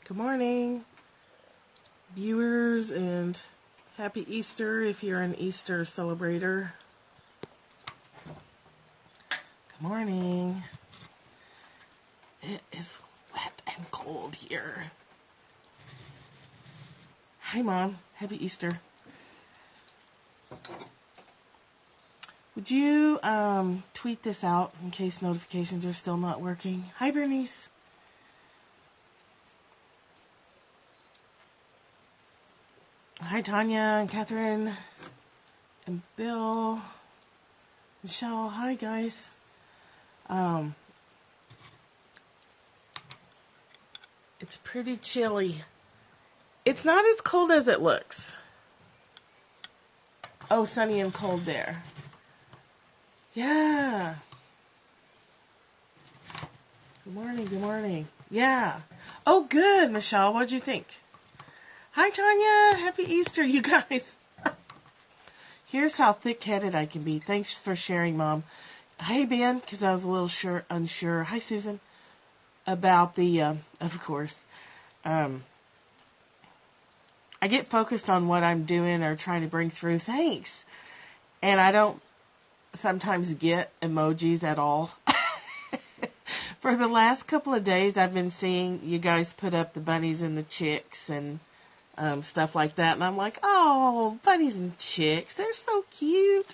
Good morning, viewers, and happy Easter if you're an Easter celebrator. Good morning. It is wet and cold here. Hi, Mom. Happy Easter. Would you tweet this out in case notifications are still not working? Hi, Bernice. Hi, Tanya and Catherine and Bill. Michelle. Hi, guys. It's pretty chilly. It's not as cold as it looks. Oh, sunny and cold there. Yeah. Good morning, good morning. Yeah. Oh, good, Michelle. What'd you think? Hi, Tanya. Happy Easter, you guys. Here's how thick-headed I can be. Thanks for sharing, Mom. Hey, Ben, because I was a little unsure. Hi, Susan. About the, of course, I get focused on what I'm doing or trying to bring through. Thanks. And I don't sometimes get emojis at all. For the last couple of days, I've been seeing you guys put up the bunnies and the chicks and stuff like that. And I'm like, oh, bunnies and chicks, they're so cute.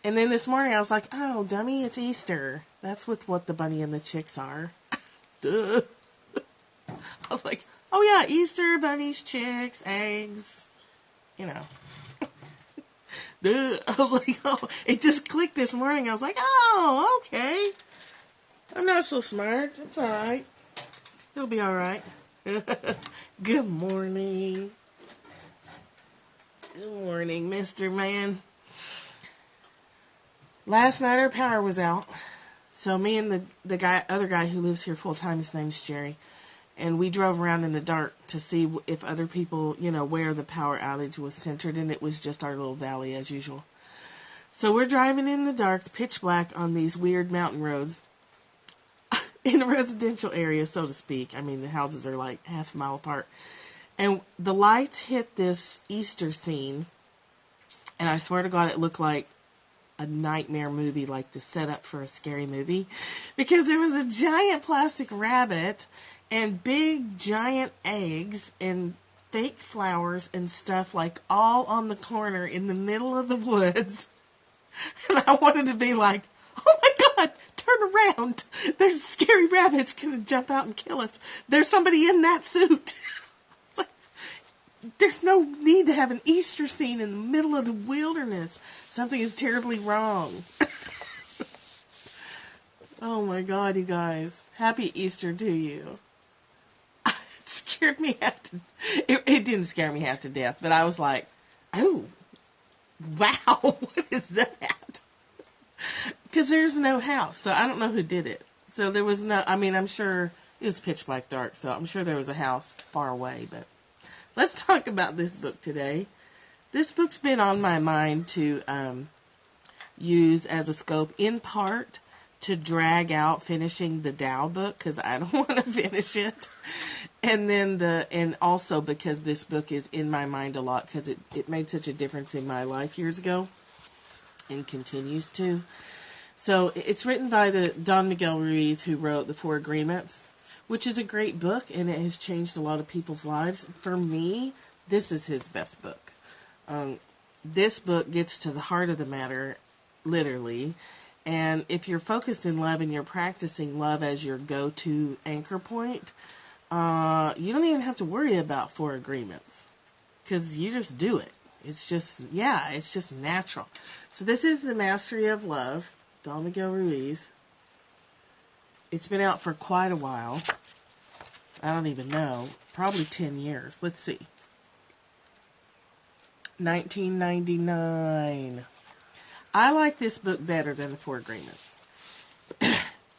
And then this morning I was like, oh, dummy, it's Easter. That's what the bunny and the chicks are. Duh. I was like, oh yeah, Easter, bunnies, chicks, eggs, you know. Duh. I was like, oh, it just clicked this morning. I was like, oh, okay. I'm not so smart. It's all right. It'll be all right. Good morning. Good morning, Mr. Man. Last night our power was out. So me and the other guy who lives here full time, his name's Jerry, and we drove around in the dark to see if other people, where the power outage was centered, and it was just our little valley as usual. So we're driving in the dark, pitch black, on these weird mountain roads in a residential area, so to speak. I mean, the houses are like half a mile apart. And the lights hit this Easter scene, and I swear to God, it looked like a nightmare movie, like the setup for a scary movie, because there was a giant plastic rabbit and big giant eggs and fake flowers and stuff, like all on the corner in the middle of the woods. And I wanted to be like, oh my God, turn around. There's a scary rabbit. It's going to jump out and kill us. There's somebody in that suit. It's like, there's no need to have an Easter scene in the middle of the wilderness. Something is terribly wrong. Oh my God, you guys. Happy Easter to you. It scared me half to... It didn't scare me half to death, but I was like, oh, wow, what is that? Because there's no house, so I don't know who did it. So there was no... I mean, I'm sure it was pitch black dark, so I'm sure there was a house far away, but... Let's talk about this book today. This book's been on my mind to use as a scope, in part to drag out finishing the Tao book, because I don't want to finish it. And also because this book is in my mind a lot, because it made such a difference in my life years ago and continues to. So it's written by the Don Miguel Ruiz, who wrote The Four Agreements, which is a great book, and it has changed a lot of people's lives. For me, this is his best book. This book gets to the heart of the matter, literally. And if you're focused in love and you're practicing love as your go-to anchor point, you don't even have to worry about four agreements, because you just do it. It's just natural. So this is The Mastery of Love, Don Miguel Ruiz. It's been out for quite a while. I don't even know. Probably 10 years. Let's see. 1999. I like this book better than The Four Agreements.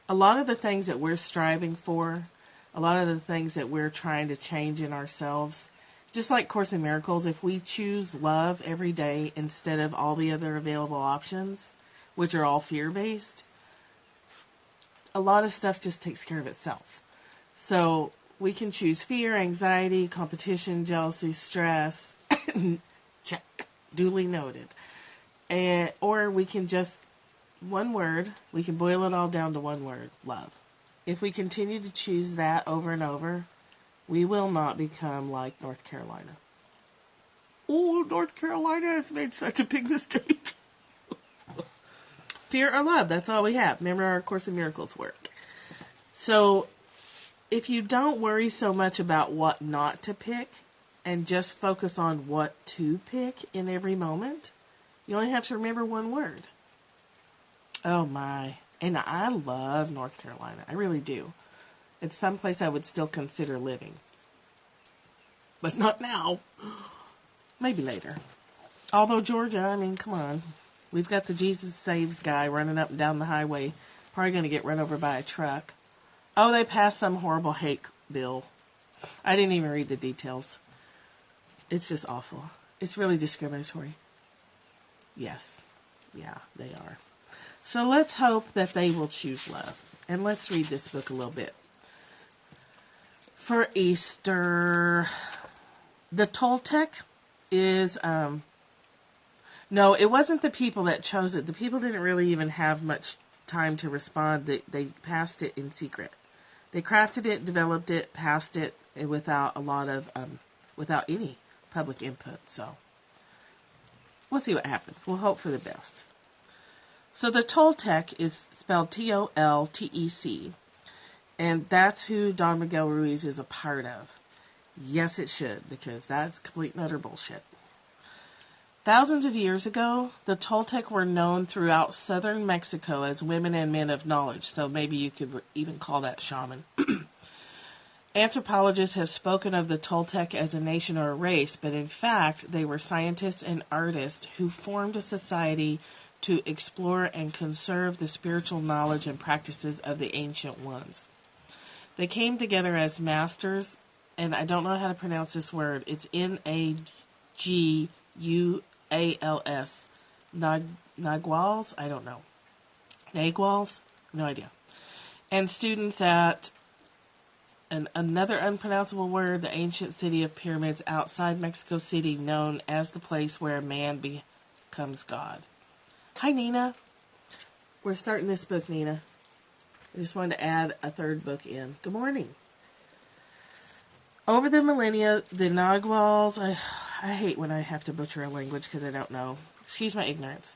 A lot of the things that we're striving for, a lot of the things that we're trying to change in ourselves, just like Course in Miracles, if we choose love every day instead of all the other available options, which are all fear-based, a lot of stuff just takes care of itself. So We can choose fear, anxiety, competition, jealousy, stress. Check. Duly noted. Or we can just, one word, we can boil it all down to one word, love. If we continue to choose that over and over, we will not become like North Carolina. Oh, North Carolina has made such a big mistake. Fear or love, that's all we have. Remember our Course in Miracles work. So, if you don't worry so much about what not to pick and just focus on what to pick in every moment, you only have to remember one word. Oh my. And I love North Carolina. I really do. It's someplace I would still consider living. But not now. Maybe later. Although Georgia, I mean, come on. We've got the Jesus Saves guy running up and down the highway. Probably going to get run over by a truck. Oh, they passed some horrible hate bill. I didn't even read the details. It's just awful. It's really discriminatory. Yes. Yeah, they are. So let's hope that they will choose love. And let's read this book a little bit. For Easter, the Toltec is, no, it wasn't the people that chose it. The people didn't really even have much time to respond. They passed it in secret. They crafted it, developed it, passed it without a lot of, without any public input. So we'll see what happens. We'll hope for the best. So the Toltec is spelled Toltec, and that's who Don Miguel Ruiz is a part of. Yes, it should, because that's complete and utter bullshit. Thousands of years ago, the Toltec were known throughout southern Mexico as women and men of knowledge, so maybe you could even call that shaman. Anthropologists have spoken of the Toltec as a nation or a race, but in fact, they were scientists and artists who formed a society to explore and conserve the spiritual knowledge and practices of the ancient ones. They came together as masters, and I don't know how to pronounce this word. It's Naguals. Naguals? I don't know. Naguals? No idea. And students at another unpronounceable word, the ancient city of pyramids outside Mexico City, known as the place where man becomes God. Hi, Nina. We're starting this book, Nina. I just wanted to add a third book in. Good morning. Over the millennia, the Naguals, I hate when I have to butcher a language because I don't know. Excuse my ignorance.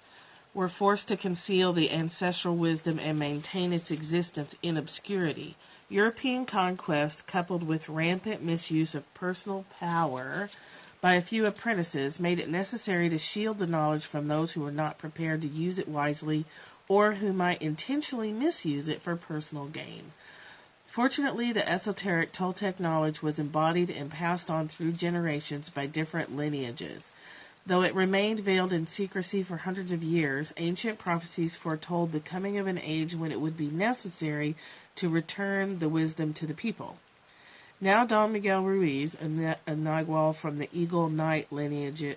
Were forced to conceal the ancestral wisdom and maintain its existence in obscurity. European conquest, coupled with rampant misuse of personal power by a few apprentices, made it necessary to shield the knowledge from those who were not prepared to use it wisely or who might intentionally misuse it for personal gain. Fortunately, the esoteric Toltec knowledge was embodied and passed on through generations by different lineages. Though it remained veiled in secrecy for hundreds of years, ancient prophecies foretold the coming of an age when it would be necessary to return the wisdom to the people. Now Don Miguel Ruiz, a Nagual from the Eagle Knight lineage,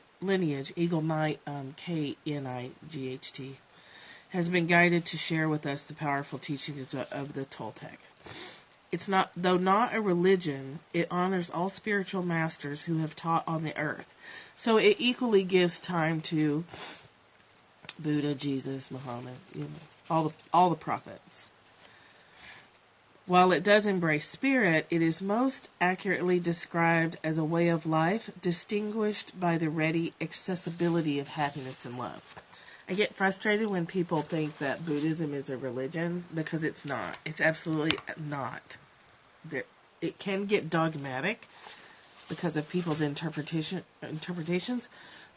Eagle Knight, Knight, has been guided to share with us the powerful teachings of the Toltec. It's not, though not a religion, it honors all spiritual masters who have taught on the earth. So it equally gives time to Buddha, Jesus, Muhammad, all the prophets. While it does embrace spirit, it is most accurately described as a way of life distinguished by the ready accessibility of happiness and love. I get frustrated when people think that Buddhism is a religion because it's not. It's absolutely not. It can get dogmatic because of people's interpretations,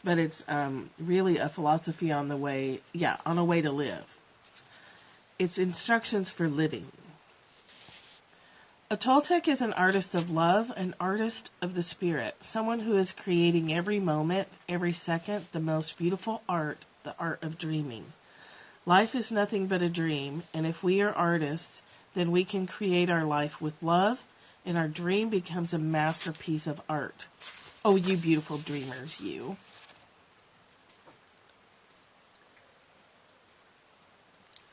but it's really a philosophy on a way to live. It's instructions for living. A Toltec is an artist of love, an artist of the spirit, someone who is creating every moment, every second, the most beautiful art, the art of dreaming. Life is nothing but a dream, and if we are artists, then we can create our life with love, and our dream becomes a masterpiece of art. Oh, you beautiful dreamers, you.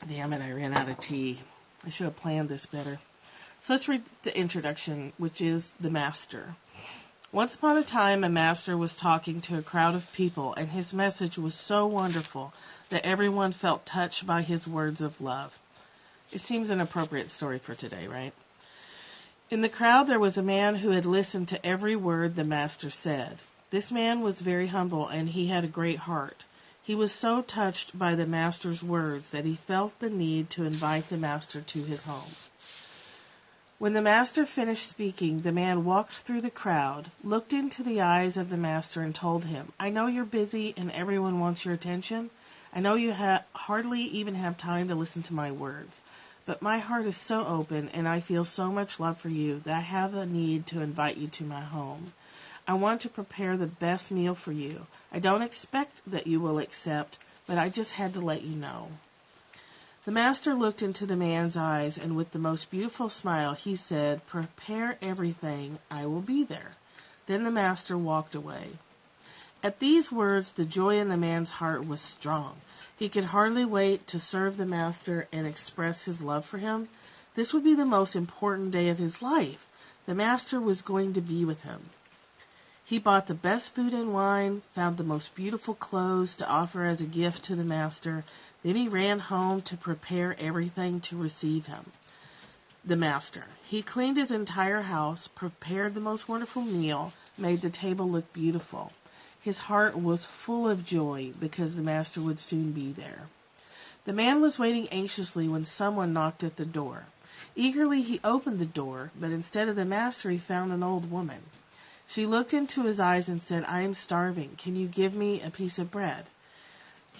Damn it, I ran out of tea. I should have planned this better. So let's read the introduction, which is the master. Once upon a time, a master was talking to a crowd of people, and his message was so wonderful that everyone felt touched by his words of love. It seems an appropriate story for today, right? In the crowd, there was a man who had listened to every word the master said. This man was very humble, and he had a great heart. He was so touched by the master's words that he felt the need to invite the master to his home. When the master finished speaking, the man walked through the crowd, looked into the eyes of the master, and told him, "I know you're busy and everyone wants your attention. I know you hardly even have time to listen to my words. But my heart is so open and I feel so much love for you that I have a need to invite you to my home. I want to prepare the best meal for you. I don't expect that you will accept, but I just had to let you know." The master looked into the man's eyes, and with the most beautiful smile, he said, "Prepare everything. I will be there." Then the master walked away. At these words, the joy in the man's heart was strong. He could hardly wait to serve the master and express his love for him. This would be the most important day of his life. The master was going to be with him. He bought the best food and wine, found the most beautiful clothes to offer as a gift to the master. Then he ran home to prepare everything to receive him, the master. He cleaned his entire house, prepared the most wonderful meal, made the table look beautiful. His heart was full of joy because the master would soon be there. The man was waiting anxiously when someone knocked at the door. Eagerly he opened the door, but instead of the master he found an old woman. She looked into his eyes and said, "I am starving. Can you give me a piece of bread?"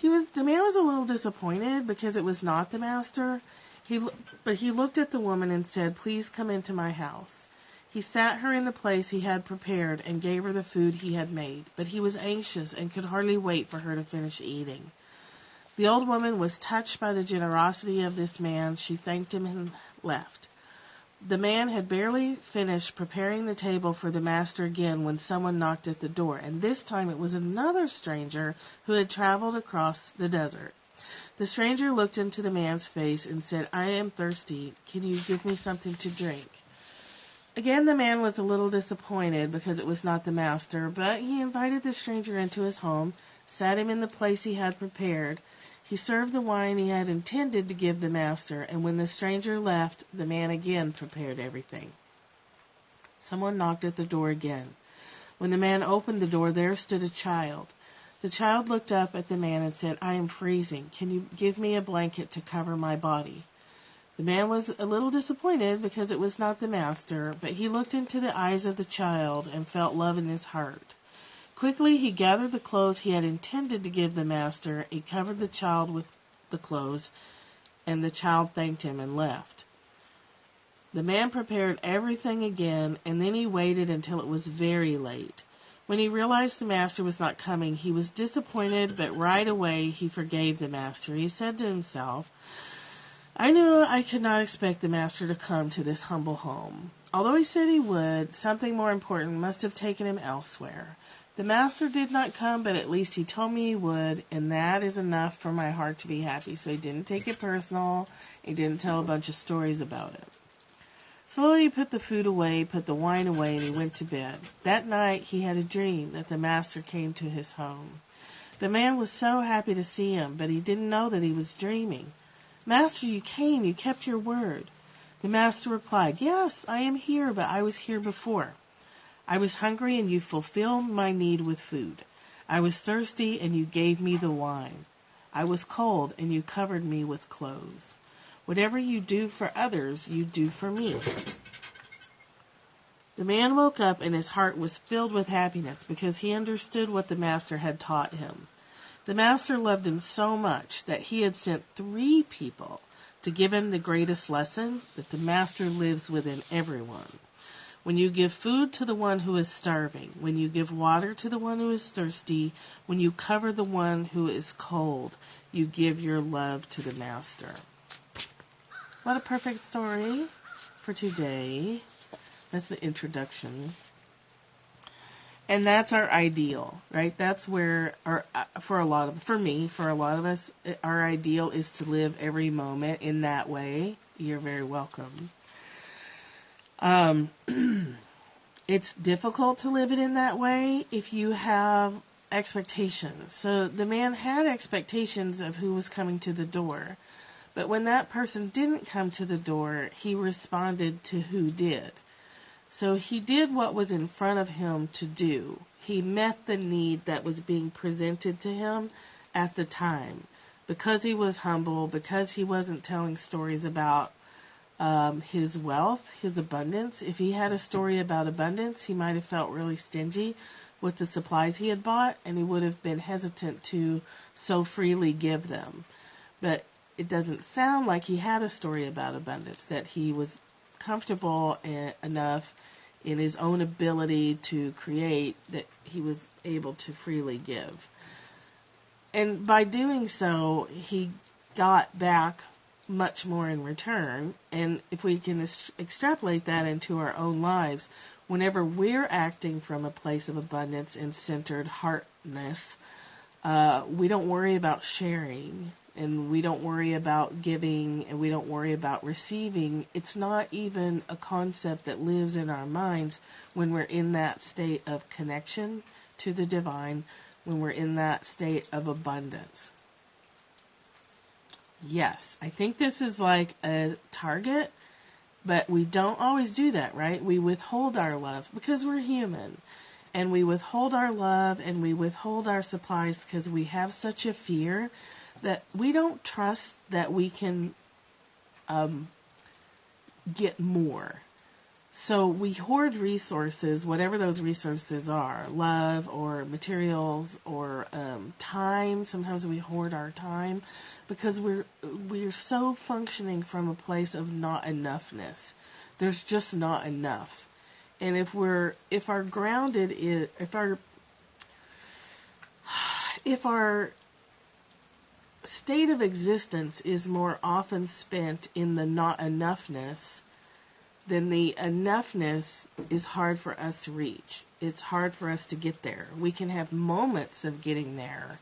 The man was a little disappointed because it was not the master. But he looked at the woman and said, "Please come into my house." He sat her in the place he had prepared and gave her the food he had made, but he was anxious and could hardly wait for her to finish eating. The old woman was touched by the generosity of this man. She thanked him and left. The man had barely finished preparing the table for the master again when someone knocked at the door, and this time it was another stranger who had traveled across the desert. The stranger looked into the man's face and said, "I am thirsty. Can you give me something to drink?" Again, the man was a little disappointed because it was not the master, but he invited the stranger into his home, sat him in the place he had prepared. He served the wine he had intended to give the master, and when the stranger left, the man again prepared everything. Someone knocked at the door again. When the man opened the door, there stood a child. The child looked up at the man and said, "I am freezing. Can you give me a blanket to cover my body?" The man was a little disappointed because it was not the master, but he looked into the eyes of the child and felt love in his heart. Quickly he gathered the clothes he had intended to give the master. He covered the child with the clothes, and the child thanked him and left. The man prepared everything again, and then he waited until it was very late. When he realized the master was not coming, he was disappointed, but right away he forgave the master. He said to himself, "I knew I could not expect the master to come to this humble home. Although he said he would, something more important must have taken him elsewhere. The master did not come, but at least he told me he would, and that is enough for my heart to be happy." So he didn't take it personal. He didn't tell a bunch of stories about it. Slowly he put the food away, put the wine away, and he went to bed. That night he had a dream that the master came to his home. The man was so happy to see him, but he didn't know that he was dreaming. "Master, you came. You kept your word." The master replied, "Yes, I am here, but I was here before. I was hungry, and you fulfilled my need with food. I was thirsty, and you gave me the wine. I was cold, and you covered me with clothes. Whatever you do for others, you do for me." The man woke up, and his heart was filled with happiness because he understood what the master had taught him. The master loved him so much that he had sent 3 people to give him the greatest lesson, that the master lives within everyone. When you give food to the one who is starving, when you give water to the one who is thirsty, when you cover the one who is cold, you give your love to the master. What a perfect story for today. That's the introduction. And that's our ideal, right? That's where for a lot of us, our ideal is to live every moment in that way. You're very welcome. It's difficult to live it in that way if you have expectations. So the man had expectations of who was coming to the door. But when that person didn't come to the door, he responded to who did. So he did what was in front of him to do. He met the need that was being presented to him at the time. Because he was humble, because he wasn't telling stories about his wealth, his abundance. If he had a story about abundance, he might have felt really stingy with the supplies he had bought, and he would have been hesitant to so freely give them. But it doesn't sound like he had a story about abundance, that he was comfortable enough in his own ability to create that he was able to freely give. And by doing so, he got back much more in return. And if we can extrapolate that into our own lives, whenever we're acting from a place of abundance and centered heartness, we don't worry about sharing, and we don't worry about giving, and we don't worry about receiving. It's not even a concept that lives in our minds when we're in that state of connection to the divine, when we're in that state of abundance. Yes, I think this is like a target, but we don't always do that, right? We withhold our love because we're human. And we withhold our love and we withhold our supplies because we have such a fear that we don't trust that we can get more. So we hoard resources, whatever those resources are, love or materials or time. Sometimes we hoard our time because we're so functioning from a place of not enoughness. There's just not enough. And if our grounded is, if our state of existence is more often spent in the not enoughness, then the enoughness is hard for us to reach. It's hard for us to get there. We can have moments of getting there,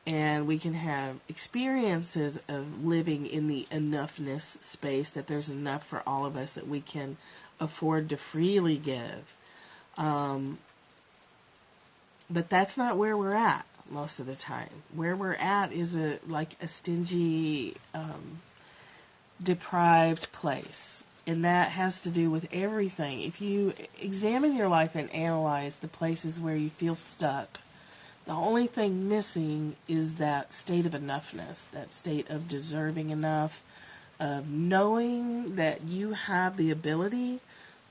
and we can have experiences of living in the enoughness space, that there's enough for all of us that we can afford to freely give. But that's not where we're at most of the time. Where we're at is a stingy, deprived place. And that has to do with everything. If you examine your life and analyze the places where you feel stuck, the only thing missing is that state of enoughness, that state of deserving enough, of knowing that you have the ability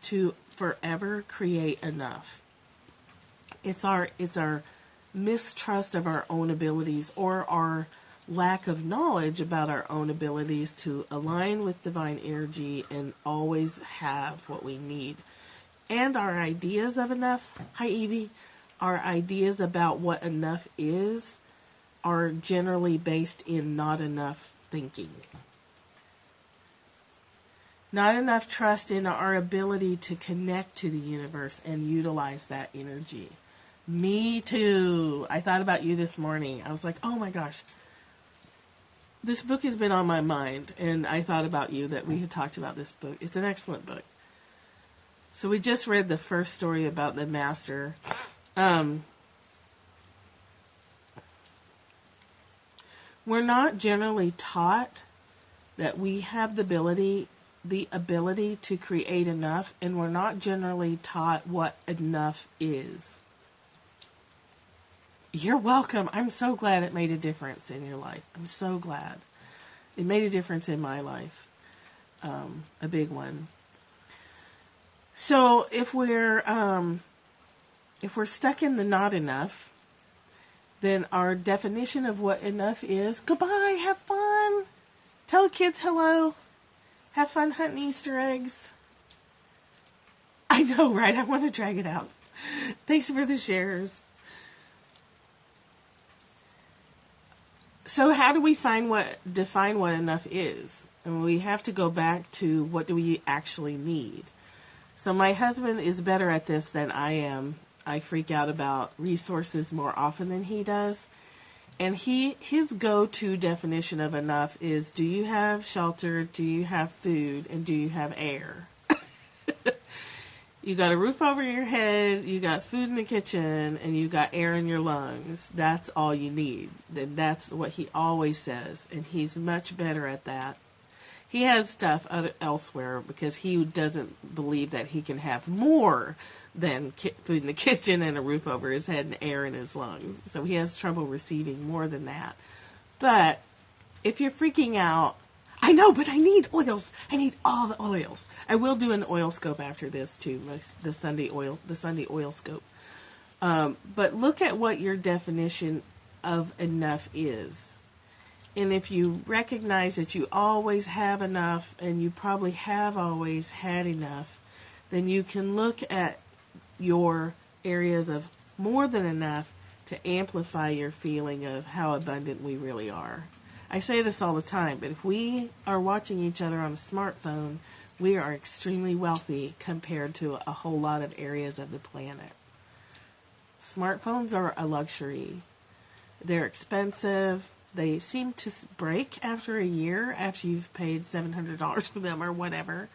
to forever create enough. It's our mistrust of our own abilities, or our lack of knowledge about our own abilities to align with divine energy and always have what we need. And our ideas of enough, hi Evie, our ideas about what enough is are generally based in not enough thinking. Not enough trust in our ability to connect to the universe and utilize that energy. Me too. I thought about you this morning. I was like, oh my gosh, this book has been on my mind, and I thought about you, that we had talked about this book. It's an excellent book. So we just read the first story about the master. We're not generally taught that we have the ability to create enough, and we're not generally taught what enough is. You're welcome. I'm so glad it made a difference in your life. I'm so glad. It made a difference in my life. A big one. So if we're stuck in the not enough, then our definition of what enough is, goodbye, have fun. Tell the kids hello. Have fun hunting Easter eggs. I know, right? I want to drag it out. Thanks for the shares. So how do we define what enough is? And we have to go back to, what do we actually need? So my husband is better at this than I am. I freak out about resources more often than he does. And his go-to definition of enough is, do you have shelter, do you have food, and do you have air? You got a roof over your head, you got food in the kitchen, and you got air in your lungs. That's all you need. That's what he always says, and he's much better at that. He has stuff elsewhere because he doesn't believe that he can have more than food in the kitchen and a roof over his head and air in his lungs. So he has trouble receiving more than that. But if you're freaking out, I know, but I need oils. I need all the oils. I will do an oil scope after this too, the Sunday oil scope. But look at what your definition of enough is. And if you recognize that you always have enough, and you probably have always had enough, then you can look at your areas of more than enough to amplify your feeling of how abundant we really are. I say this all the time, but if we are watching each other on a smartphone, we are extremely wealthy compared to a whole lot of areas of the planet. Smartphones are a luxury. They're expensive. They seem to break after a year, after you've paid $700 for them or whatever.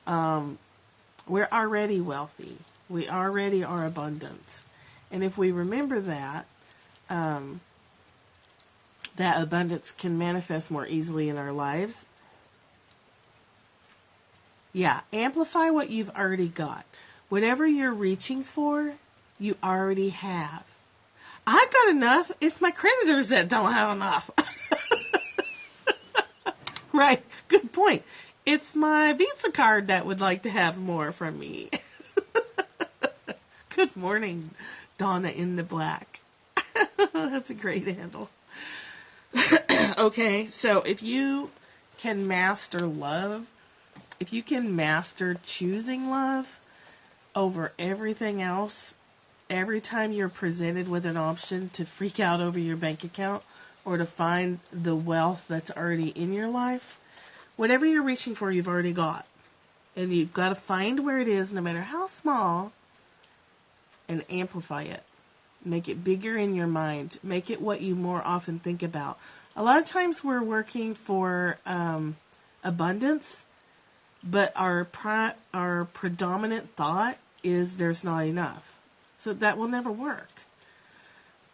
We're already wealthy. We already are abundant. And if we remember that, that abundance can manifest more easily in our lives. Yeah, amplify what you've already got. Whatever you're reaching for, you already have. I've got enough. It's my creditors that don't have enough. Right. Good point. It's my Visa card that would like to have more from me. Good morning, Donna in the Black. That's a great handle. Okay, so if you can master love, if you can master choosing love over everything else, every time you're presented with an option to freak out over your bank account or to find the wealth that's already in your life, whatever you're reaching for, you've already got. And you've got to find where it is, no matter how small, and amplify it. Make it bigger in your mind. Make it what you more often think about. A lot of times we're working for abundance, but our predominant thought is there's not enough. So that will never work.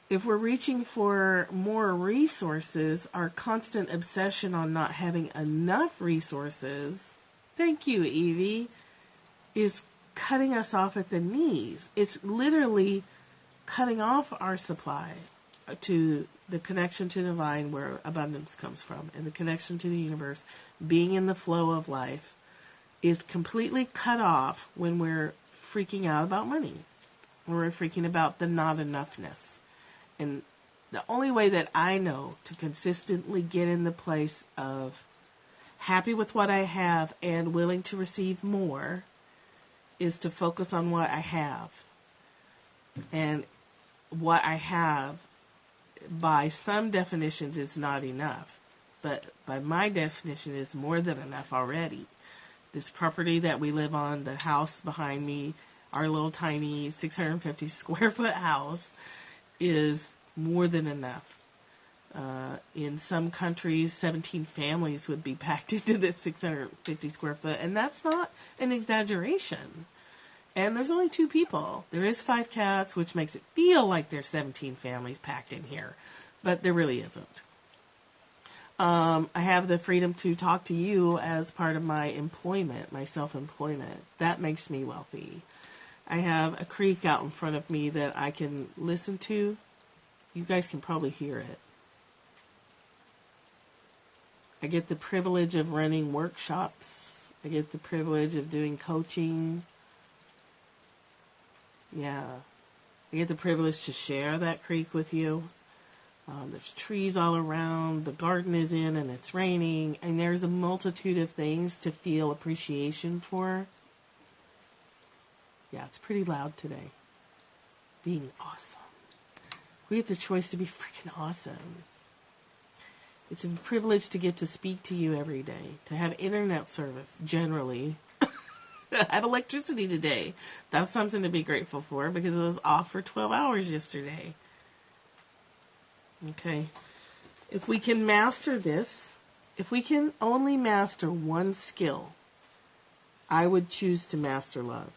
If we're reaching for more resources, our constant obsession on not having enough resources, thank you, Evie, is cutting us off at the knees. It's literally cutting off our supply to the connection to the divine, where abundance comes from, and the connection to the universe, being in the flow of life, is completely cut off when we're freaking out about money. When we're freaking about the not enoughness. And the only way that I know to consistently get in the place of happy with what I have and willing to receive more is to focus on what I have. And what I have, by some definitions, is not enough. But by my definition, is more than enough already. This property that we live on, the house behind me, our little tiny 650 square foot house, is more than enough. In some countries, 17 families would be packed into this 650 square foot, and that's not an exaggeration. And there's only 2 people. There is 5 cats, which makes it feel like there's 17 families packed in here, but there really isn't. I have the freedom to talk to you as part of my employment, my self-employment. That makes me wealthy. I have a creek out in front of me that I can listen to. You guys can probably hear it. I get the privilege of running workshops. I get the privilege of doing coaching. Yeah. I get the privilege to share that creek with you. There's trees all around. The garden is in and it's raining. And there's a multitude of things to feel appreciation for. Yeah, it's pretty loud today. Being awesome. We get the choice to be freaking awesome. It's a privilege to get to speak to you every day. To have internet service, generally. I have electricity today. That's something to be grateful for because it was off for 12 hours yesterday. Okay. If we can master this, if we can only master one skill, I would choose to master love.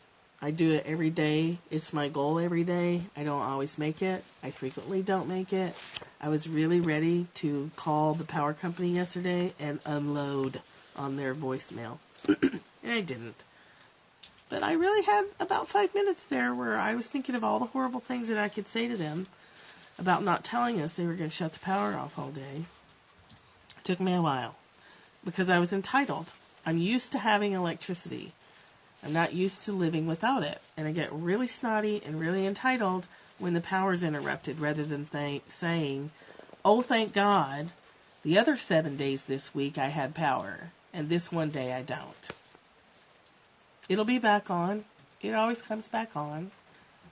I do it every day. It's my goal every day. I don't always make it. I frequently don't make it. I was really ready to call the power company yesterday and unload on their voicemail. And I didn't. But I really had about 5 minutes there where I was thinking of all the horrible things that I could say to them about not telling us they were going to shut the power off all day. It took me a while because I was entitled. I'm used to having electricity. I'm not used to living without it. And I get really snotty and really entitled when the power's interrupted rather than saying, oh, thank God, the other 7 days this week I had power, and this one day I don't. It'll be back on. It always comes back on.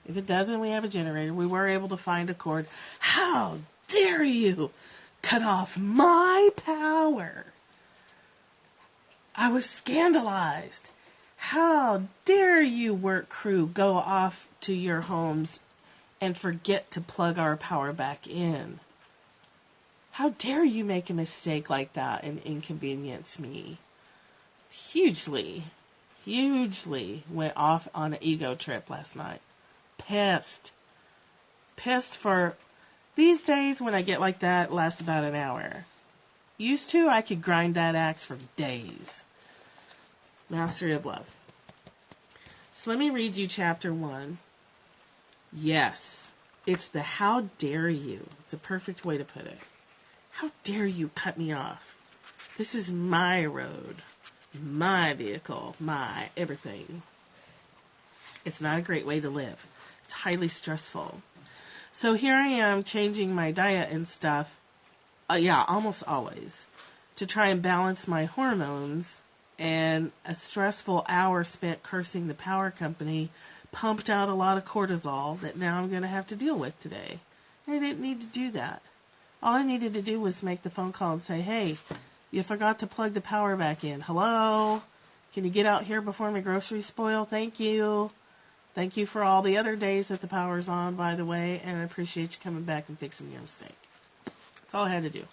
If it doesn't, we have a generator. We were able to find a cord. How dare you cut off my power? I was scandalized. How dare you, work crew, go off to your homes and forget to plug our power back in? How dare you make a mistake like that and inconvenience me? Hugely went off on an ego trip last night. Pissed for these days. When I get like that, it lasts about an hour. Used to, I could grind that axe for days. Mastery of love. So let me read you chapter 1. Yes, it's the how dare you. It's a perfect way to put it. How dare you cut me off? This is my road, my vehicle, my everything. It's not a great way to live. It's highly stressful. So here I am changing my diet and stuff, almost always, to try and balance my hormones, and a stressful hour spent cursing the power company pumped out a lot of cortisol that now I'm going to have to deal with today. I didn't need to do that. All I needed to do was make the phone call and say, hey, you forgot to plug the power back in. Hello? Can you get out here before my groceries spoil? Thank you. Thank you for all the other days that the power's on, by the way, and I appreciate you coming back and fixing your mistake. That's all I had to do.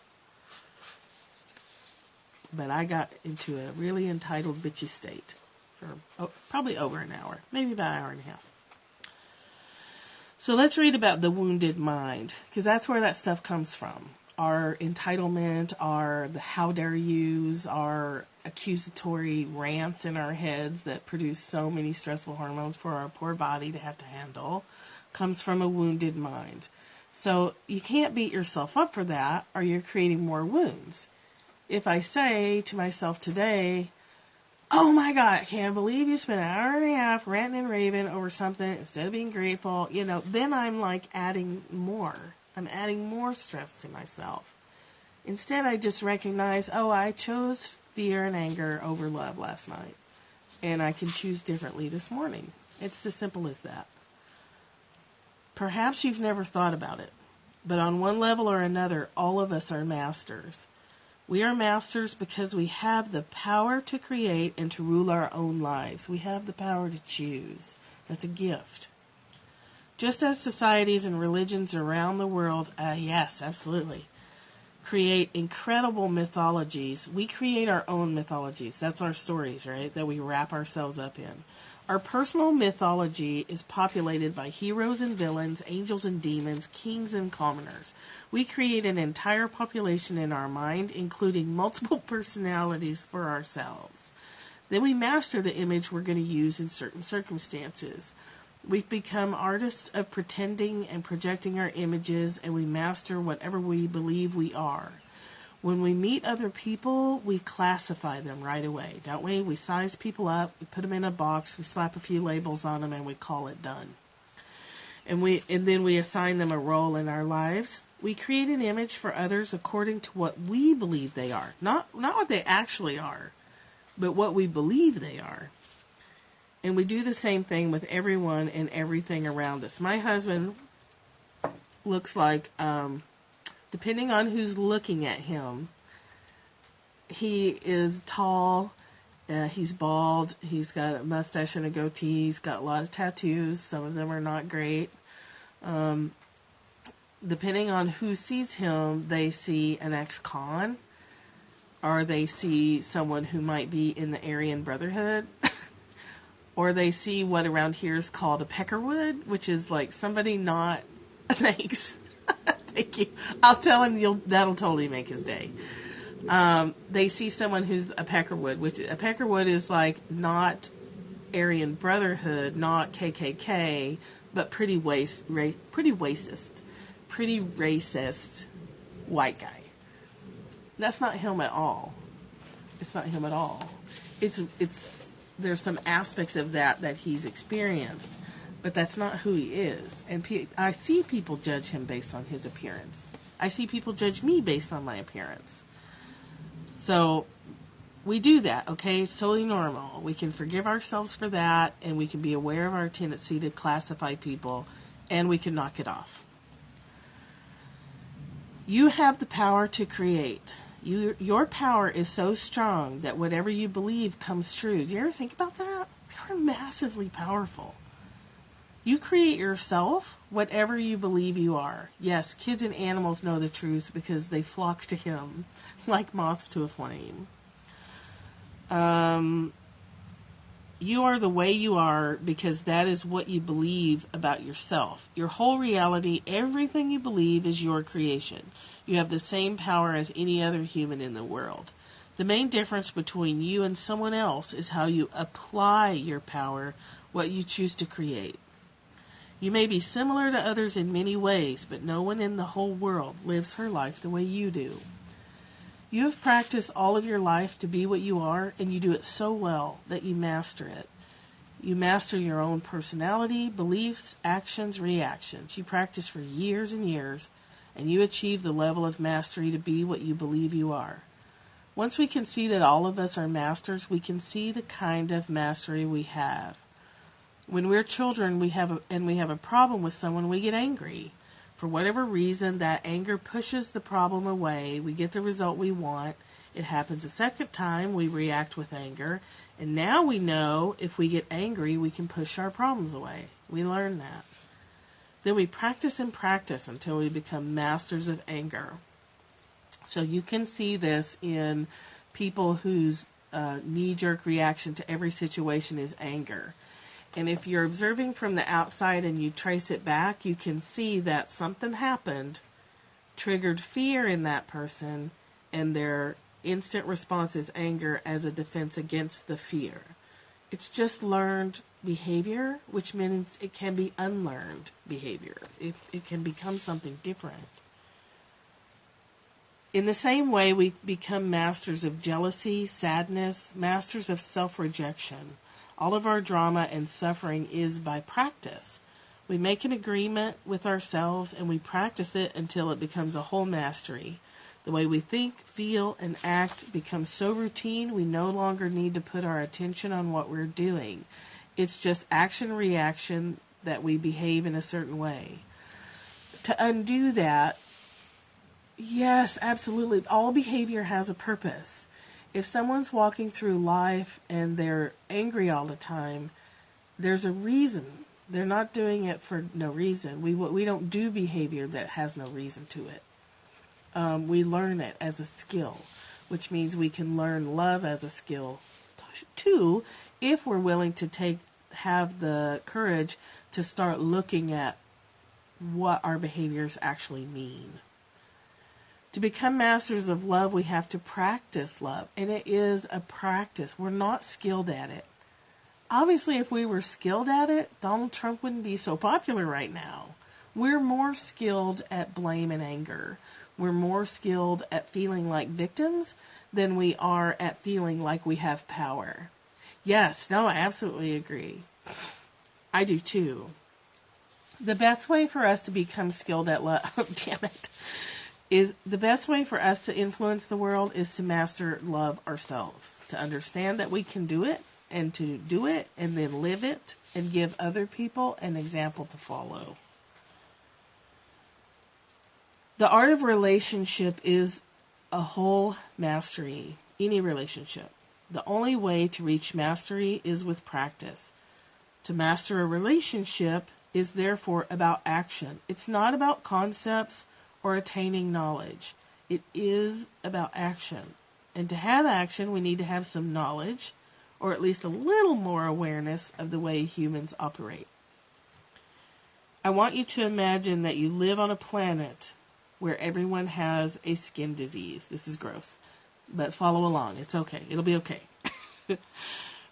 But I got into a really entitled, bitchy state for probably over an hour, maybe about an hour and a half. So let's read about the wounded mind, because that's where that stuff comes from. Our entitlement, the how dare yous, our accusatory rants in our heads that produce so many stressful hormones for our poor body to have to handle, comes from a wounded mind. So you can't beat yourself up for that, or you're creating more wounds. If I say to myself today, oh my God, I can't believe you spent an hour and a half ranting and raving over something instead of being grateful, then I'm like adding more. I'm adding more stress to myself. Instead, I just recognize, I chose fear and anger over love last night. And I can choose differently this morning. It's as simple as that. Perhaps you've never thought about it, but on one level or another, all of us are masters. We are masters because we have the power to create and to rule our own lives. We have the power to choose. That's a gift. Just as societies and religions around the world, yes, absolutely, create incredible mythologies, we create our own mythologies. That's our stories, right, that we wrap ourselves up in. Our personal mythology is populated by heroes and villains, angels and demons, kings and commoners. We create an entire population in our mind, including multiple personalities for ourselves. Then we master the image we're going to use in certain circumstances. We become artists of pretending and projecting our images, and we master whatever we believe we are. When we meet other people, we classify them right away, don't we? We size people up, we put them in a box, we slap a few labels on them, and we call it done. And then we assign them a role in our lives. We create an image for others according to what we believe they are. Not what they actually are, but what we believe they are. And we do the same thing with everyone and everything around us. My husband looks like, depending on who's looking at him, he is tall, he's bald, he's got a mustache and a goatee, he's got a lot of tattoos. Some of them are not great. Depending on who sees him, they see an ex-con, or they see someone who might be in the Aryan Brotherhood. or they see what around here is called a peckerwood, which is like somebody not, thanks, thank you. I'll tell him that'll totally make his day. They see someone who's a peckerwood, which a peckerwood is like not Aryan Brotherhood, not KKK, but pretty racist white guy. That's not him at all. It's not him at all. It's there's some aspects of that he's experienced, but that's not who he is. And I see people judge him based on his appearance. I see people judge me based on my appearance. So we do that, okay? It's totally normal. We can forgive ourselves for that, and we can be aware of our tendency to classify people, and we can knock it off. You have the power to create. Your power is so strong that whatever you believe comes true. Do you ever think about that? You're massively powerful. You create yourself, whatever you believe you are. Yes, kids and animals know the truth because they flock to him like moths to a flame. You are the way you are because that is what you believe about yourself. Your whole reality, everything you believe is your creation. You have the same power as any other human in the world. The main difference between you and someone else is how you apply your power, what you choose to create. You may be similar to others in many ways, but no one in the whole world lives her life the way you do. You have practiced all of your life to be what you are, and you do it so well that you master it. You master your own personality, beliefs, actions, reactions. You practice for years and years, and you achieve the level of mastery to be what you believe you are. Once we can see that all of us are masters, we can see the kind of mastery we have. When we're children, we have a problem with someone, we get angry. For whatever reason, that anger pushes the problem away. We get the result we want. It happens a second time. We react with anger. And now we know if we get angry, we can push our problems away. We learn that. Then we practice and practice until we become masters of anger. So you can see this in people whose knee-jerk reaction to every situation is anger. And if you're observing from the outside and you trace it back, you can see that something happened, triggered fear in that person, and their instant response is anger as a defense against the fear. It's just learned behavior, which means it can be unlearned behavior. It can become something different. In the same way, we become masters of jealousy, sadness, masters of self-rejection. All of our drama and suffering is by practice. We make an agreement with ourselves and we practice it until it becomes a whole mastery. The way we think, feel, and act becomes so routine we no longer need to put our attention on what we're doing. It's just action-reaction that we behave in a certain way. To undo that, yes, absolutely. All behavior has a purpose. If someone's walking through life and they're angry all the time, there's a reason. They're not doing it for no reason. We don't do behavior that has no reason to it. We learn it as a skill, which means we can learn love as a skill too, if we're willing to have the courage to start looking at what our behaviors actually mean. To become masters of love, we have to practice love. And it is a practice. We're not skilled at it. Obviously, if we were skilled at it, Donald Trump wouldn't be so popular right now. We're more skilled at blame and anger. We're more skilled at feeling like victims than we are at feeling like we have power. Yes, no, I absolutely agree. I do too. The best way for us to become skilled at love, oh, damn it. The best way for us to influence the world is to master love ourselves, to understand that we can do it, and to do it, and then live it, and give other people an example to follow. The art of relationship is a whole mastery, any relationship. The only way to reach mastery is with practice. To master a relationship is therefore about action. It's not about concepts or attaining knowledge. It is about action. And to have action, we need to have some knowledge or at least a little more awareness of the way humans operate. I want you to imagine that you live on a planet where everyone has a skin disease. This is gross, but follow along. It's okay. It'll be okay.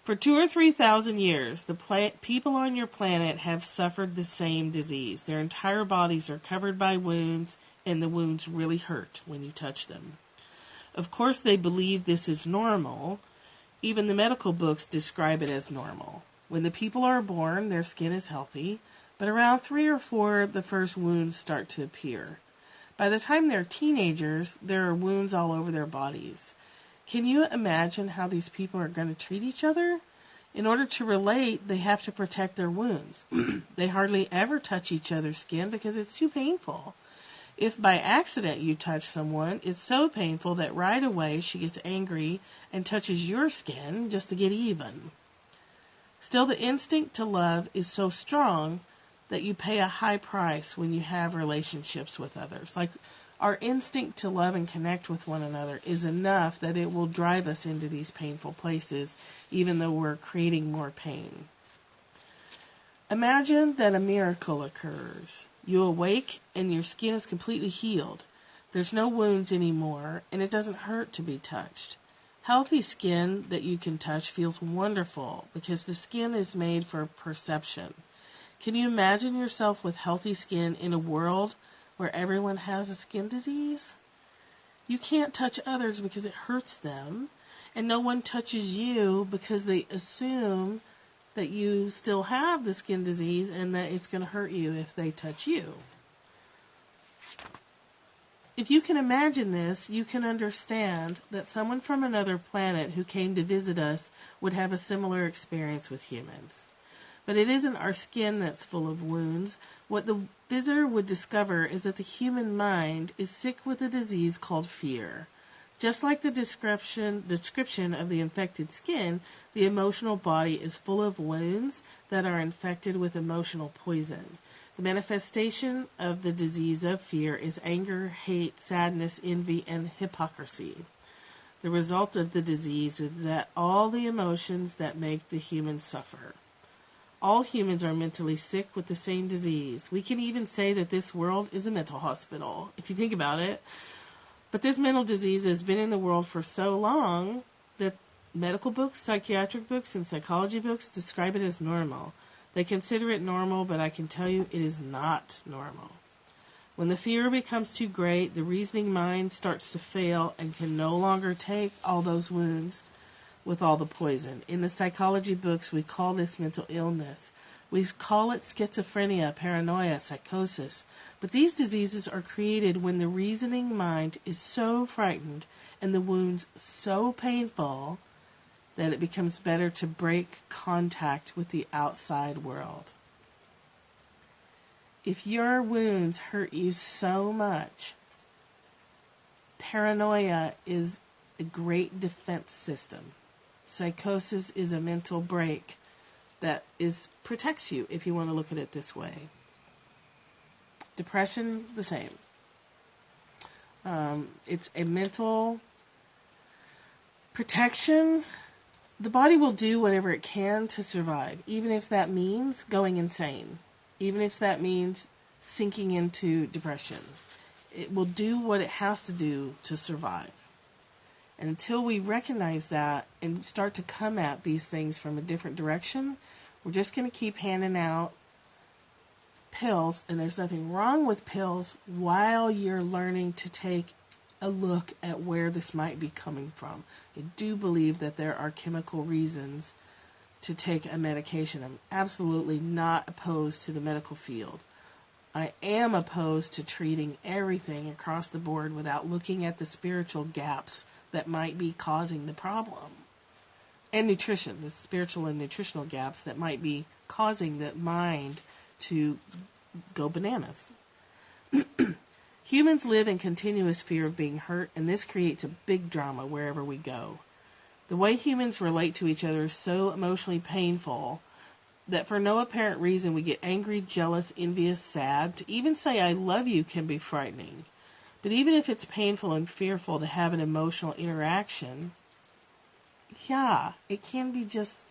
For 2,000 or 3,000 years, the people on your planet have suffered the same disease. Their entire bodies are covered by wounds, and the wounds really hurt when you touch them. Of course, they believe this is normal. Even the medical books describe it as normal. When the people are born, their skin is healthy, but around 3 or 4, the first wounds start to appear. By the time they're teenagers, there are wounds all over their bodies. Can you imagine how these people are going to treat each other? In order to relate, they have to protect their wounds. They hardly ever touch each other's skin because it's too painful. If by accident you touch someone, it's so painful that right away she gets angry and touches your skin just to get even. Still, the instinct to love is so strong that you pay a high price when you have relationships with others. Like, our instinct to love and connect with one another is enough that it will drive us into these painful places, even though we're creating more pain. Imagine that a miracle occurs. You awake and your skin is completely healed. There's no wounds anymore, and it doesn't hurt to be touched. Healthy skin that you can touch feels wonderful because the skin is made for perception. Can you imagine yourself with healthy skin in a world where everyone has a skin disease? You can't touch others because it hurts them, and no one touches you because they assume that you still have the skin disease and that it's going to hurt you if they touch you. If you can imagine this, you can understand that someone from another planet who came to visit us would have a similar experience with humans. But it isn't our skin that's full of wounds. What the visitor would discover is that the human mind is sick with a disease called fear. Just like the description of the infected skin, the emotional body is full of wounds that are infected with emotional poison. The manifestation of the disease of fear is anger, hate, sadness, envy, and hypocrisy. The result of the disease is that all the emotions that make the human suffer. All humans are mentally sick with the same disease. We can even say that this world is a mental hospital, if you think about it. But this mental disease has been in the world for so long that medical books, psychiatric books, and psychology books describe it as normal. They consider it normal, but I can tell you it is not normal. When the fear becomes too great, the reasoning mind starts to fail and can no longer take all those wounds with all the poison. In the psychology books, we call this mental illness. We call it schizophrenia, paranoia, psychosis. But these diseases are created when the reasoning mind is so frightened and the wounds so painful that it becomes better to break contact with the outside world. If your wounds hurt you so much, paranoia is a great defense system. Psychosis is a mental break that protects you, if you want to look at it this way. Depression, the same. It's a mental protection. The body will do whatever it can to survive, even if that means going insane, even if that means sinking into depression. It will do what it has to do to survive. And until we recognize that and start to come at these things from a different direction, we're just going to keep handing out pills, and there's nothing wrong with pills while you're learning to take a look at where this might be coming from. I do believe that there are chemical reasons to take a medication. I'm absolutely not opposed to the medical field. I am opposed to treating everything across the board without looking at the spiritual gaps that might be causing the problem. And nutrition, the spiritual and nutritional gaps that might be causing the mind to go bananas. Humans live in continuous fear of being hurt, and this creates a big drama wherever we go. The way humans relate to each other is so emotionally painful that for no apparent reason we get angry, jealous, envious, sad. To even say I love you can be frightening. But even if it's painful and fearful to have an emotional interaction, yeah, it can be just,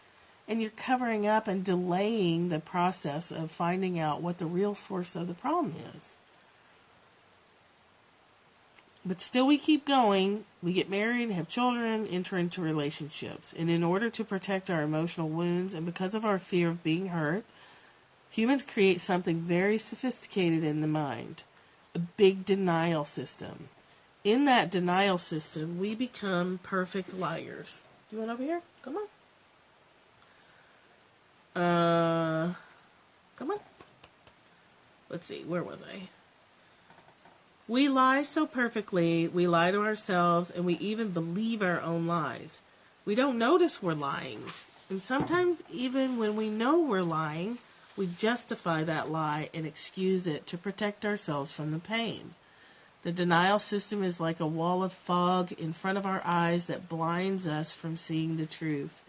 and you're covering up and delaying the process of finding out what the real source of the problem is. But still we keep going. We get married, have children, enter into relationships. And in order to protect our emotional wounds and because of our fear of being hurt, humans create something very sophisticated in the mind, a big denial system. In that denial system, we become perfect liars. You want over here? Come on. Come on. Let's see, where was I? We lie so perfectly, we lie to ourselves, and we even believe our own lies. We don't notice we're lying. And sometimes even when we know we're lying, we justify that lie and excuse it to protect ourselves from the pain. The denial system is like a wall of fog in front of our eyes that blinds us from seeing the truth.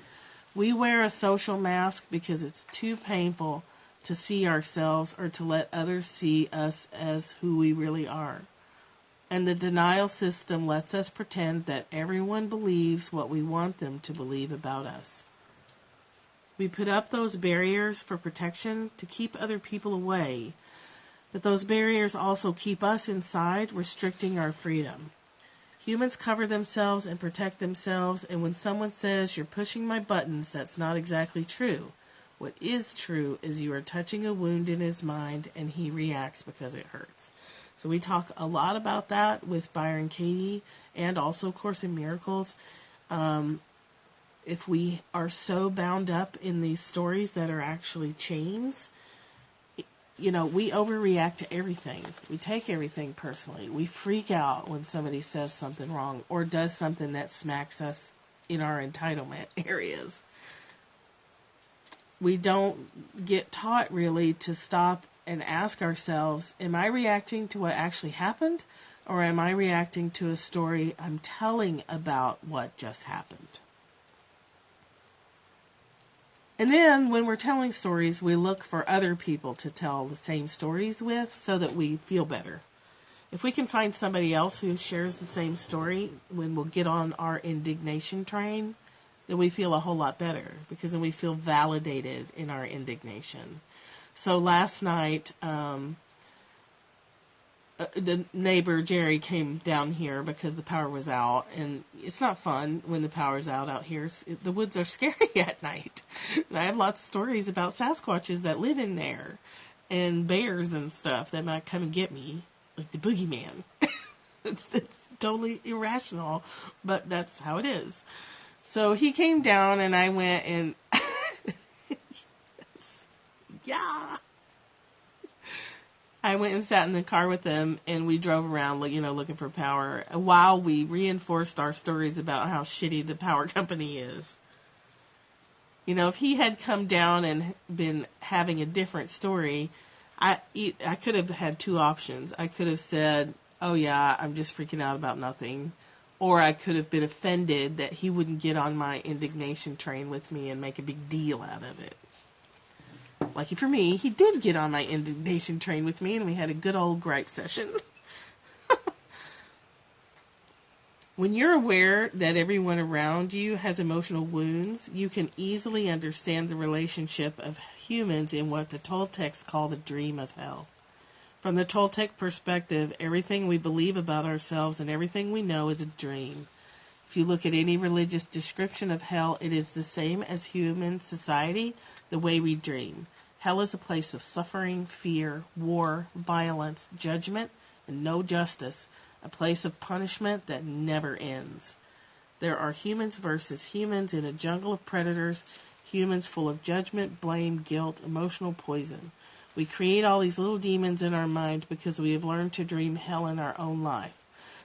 We wear a social mask because it's too painful to see ourselves or to let others see us as who we really are. And the denial system lets us pretend that everyone believes what we want them to believe about us. We put up those barriers for protection to keep other people away, but those barriers also keep us inside, restricting our freedom. Humans cover themselves and protect themselves, and when someone says, "You're pushing my buttons," that's not exactly true. What is true is you are touching a wound in his mind, and he reacts because it hurts. So we talk a lot about that with Byron Katie, and also Course in Miracles. If we are so bound up in these stories that are actually chains, we overreact to everything. We take everything personally. We freak out when somebody says something wrong or does something that smacks us in our entitlement areas. We don't get taught really to stop and ask ourselves, am I reacting to what actually happened, or am I reacting to a story I'm telling about what just happened? And then when we're telling stories, we look for other people to tell the same stories with so that we feel better. If we can find somebody else who shares the same story, when we'll get on our indignation train, then we feel a whole lot better because then we feel validated in our indignation. So last night, the neighbor Jerry came down here because the power was out, and it's not fun when the power's out here. The woods are scary at night. And I have lots of stories about Sasquatches that live in there, and bears and stuff that might come and get me, like the boogeyman. It's totally irrational, but that's how it is. So he came down, and I went and yeah. I went and sat in the car with them, and we drove around, looking for power, while we reinforced our stories about how shitty the power company is. If he had come down and been having a different story, I could have had two options. I could have said, "Oh yeah, I'm just freaking out about nothing," or I could have been offended that he wouldn't get on my indignation train with me and make a big deal out of it. Lucky for me, he did get on my indignation train with me, and we had a good old gripe session. When you're aware that everyone around you has emotional wounds, you can easily understand the relationship of humans in what the Toltecs call the dream of hell. From the Toltec perspective, everything we believe about ourselves and everything we know is a dream. If you look at any religious description of hell, it is the same as human society, the way we dream. Hell is a place of suffering, fear, war, violence, judgment, and no justice, a place of punishment that never ends. There are humans versus humans in a jungle of predators, humans full of judgment, blame, guilt, emotional poison. We create all these little demons in our mind because we have learned to dream hell in our own life.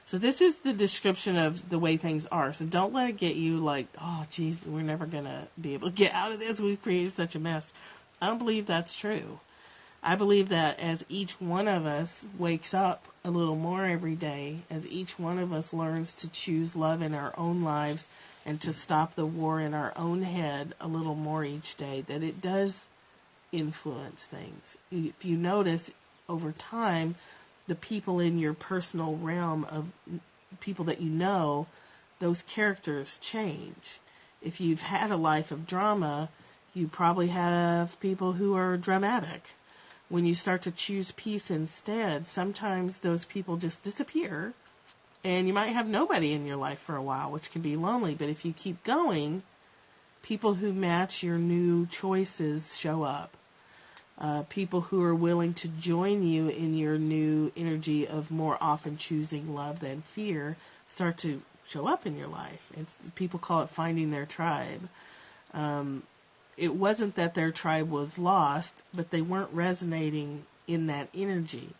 So this is the description of the way things are. So don't let it get you like, oh, geez, we're never going to be able to get out of this. We've created such a mess. I don't believe that's true. I believe that as each one of us wakes up a little more every day, as each one of us learns to choose love in our own lives and to stop the war in our own head a little more each day, that it does influence things. If you notice over time, the people in your personal realm of people that you know, those characters change. If you've had a life of drama, you probably have people who are dramatic. When you start to choose peace instead, sometimes those people just disappear, and you might have nobody in your life for a while, which can be lonely. But if you keep going, people who match your new choices show up. People who are willing to join you in your new energy of more often choosing love than fear start to show up in your life. People call it finding their tribe. It wasn't that their tribe was lost, but they weren't resonating in that energy.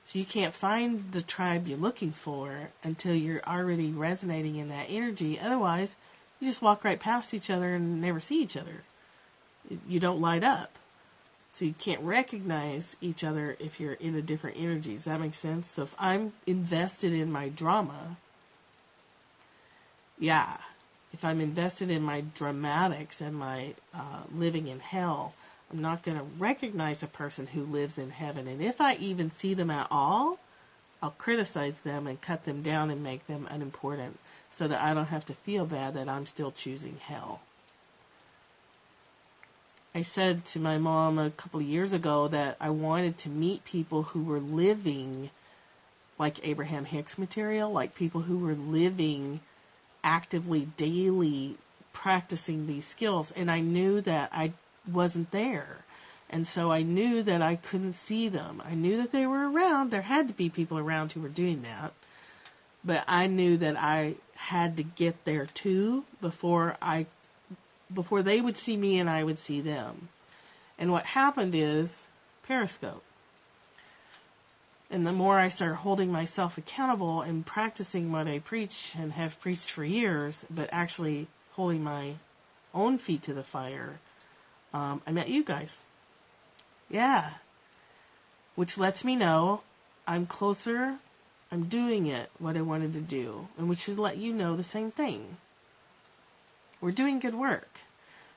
So you can't find the tribe you're looking for until you're already resonating in that energy. Otherwise, you just walk right past each other and never see each other. You don't light up. So you can't recognize each other if you're in a different energy. Does that make sense? So if I'm invested in my drama, if I'm invested in my dramatics and my living in hell, I'm not going to recognize a person who lives in heaven. And if I even see them at all, I'll criticize them and cut them down and make them unimportant so that I don't have to feel bad that I'm still choosing hell. I said to my mom a couple of years ago that I wanted to meet people who were living like Abraham Hicks material, like people who were living actively, daily, practicing these skills. And I knew that I wasn't there. And so I knew that I couldn't see them. I knew that they were around. There had to be people around who were doing that. But I knew that I had to get there too before they would see me and I would see them. And what happened is Periscope. And the more I started holding myself accountable and practicing what I preach and have preached for years, but actually holding my own feet to the fire, I met you guys. Yeah. Which lets me know I'm closer, I'm doing it, what I wanted to do. And which should let you know the same thing. We're doing good work.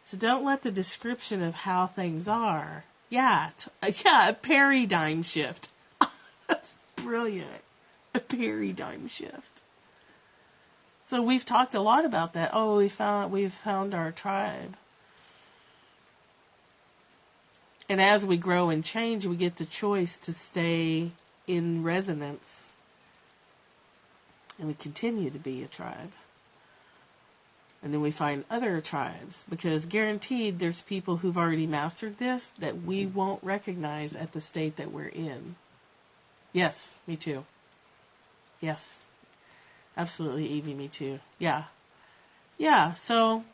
So don't let the description of how things are. A paradigm shift. That's brilliant. A paradigm shift. So we've talked a lot about that. Oh, we've found our tribe. And as we grow and change, we get the choice to stay in resonance. And we continue to be a tribe. And then we find other tribes, because guaranteed there's people who've already mastered this that we won't recognize at the state that we're in. Yes, me too. Yes, absolutely, Evie, me too. Yeah, so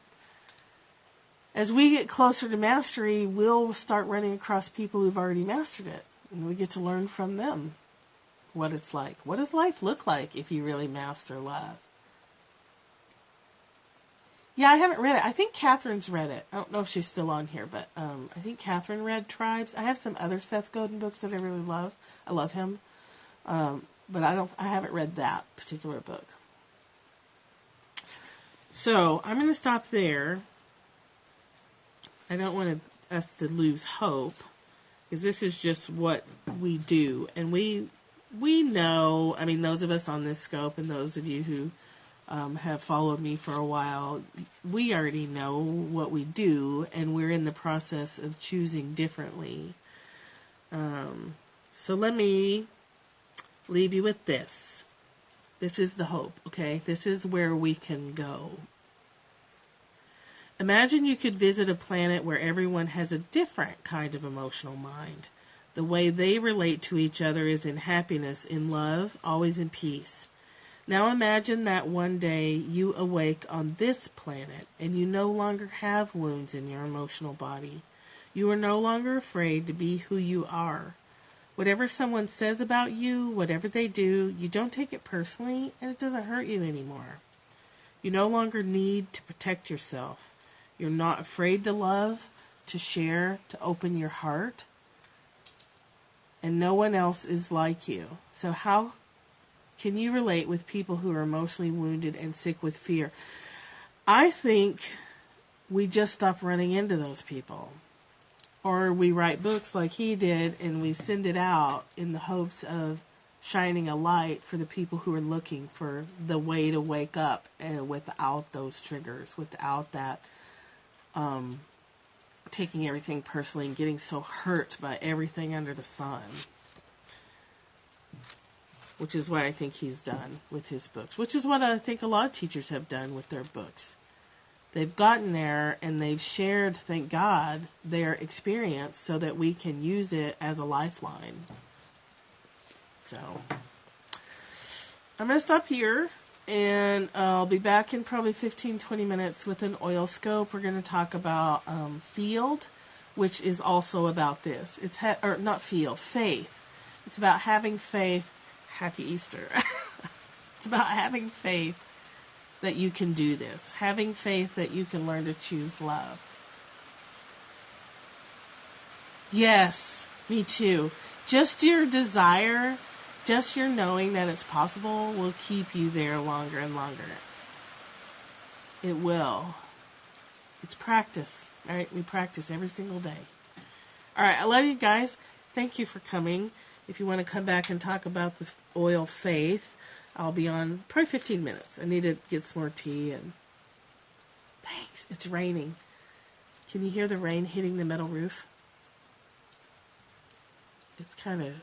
as we get closer to mastery, we'll start running across people who've already mastered it. And we get to learn from them what it's like. What does life look like if you really master love? Yeah, I haven't read it. I think Catherine's read it. I don't know if she's still on here, but I think Catherine read Tribes. I have some other Seth Godin books that I really love. I love him. But I haven't read that particular book. So I'm going to stop there. I don't want us to lose hope, because this is just what we do. And we know, I mean, those of us on this scope and those of you who have followed me for a while, we already know what we do, and we're in the process of choosing differently. So let me leave you with this. This is the hope, okay? This is where we can go. Imagine you could visit a planet where everyone has a different kind of emotional mind. The way they relate to each other is in happiness, in love, always in peace. Now imagine that one day you awake on this planet and you no longer have wounds in your emotional body. You are no longer afraid to be who you are. Whatever someone says about you, whatever they do, you don't take it personally, and it doesn't hurt you anymore. You no longer need to protect yourself. You're not afraid to love, to share, to open your heart. And no one else is like you. So how can you relate with people who are emotionally wounded and sick with fear? I think we just stop running into those people. Or we write books like he did and we send it out in the hopes of shining a light for the people who are looking for the way to wake up, and without those triggers, without that taking everything personally and getting so hurt by everything under the sun. Which is what I think he's done with his books. Which is what I think a lot of teachers have done with their books. They've gotten there and they've shared, thank God, their experience so that we can use it as a lifeline. So, I'm going to stop here. And I'll be back in probably 15-20 minutes with an oil scope. We're going to talk about field, which is also about this. It's or not field, faith. It's about having faith. Happy Easter. It's about having faith that you can do this. Having faith that you can learn to choose love. Yes, me too. Just your desire, just your knowing that it's possible will keep you there longer and longer. It will. It's practice. All right, we practice every single day. All right, I love you guys. Thank you for coming. If you want to come back and talk about the oil faith, I'll be on probably 15 minutes. I need to get some more tea and thanks. It's raining. Can you hear the rain hitting the metal roof? It's kind of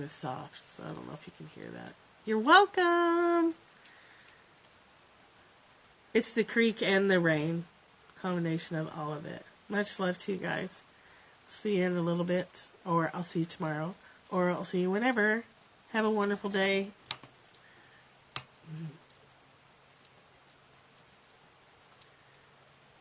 soft, so I don't know if you can hear that. You're welcome. It's the creek and the rain. Combination of all of it. Much love to you guys. See you in a little bit, or I'll see you tomorrow, or I'll see you whenever. Have a wonderful day.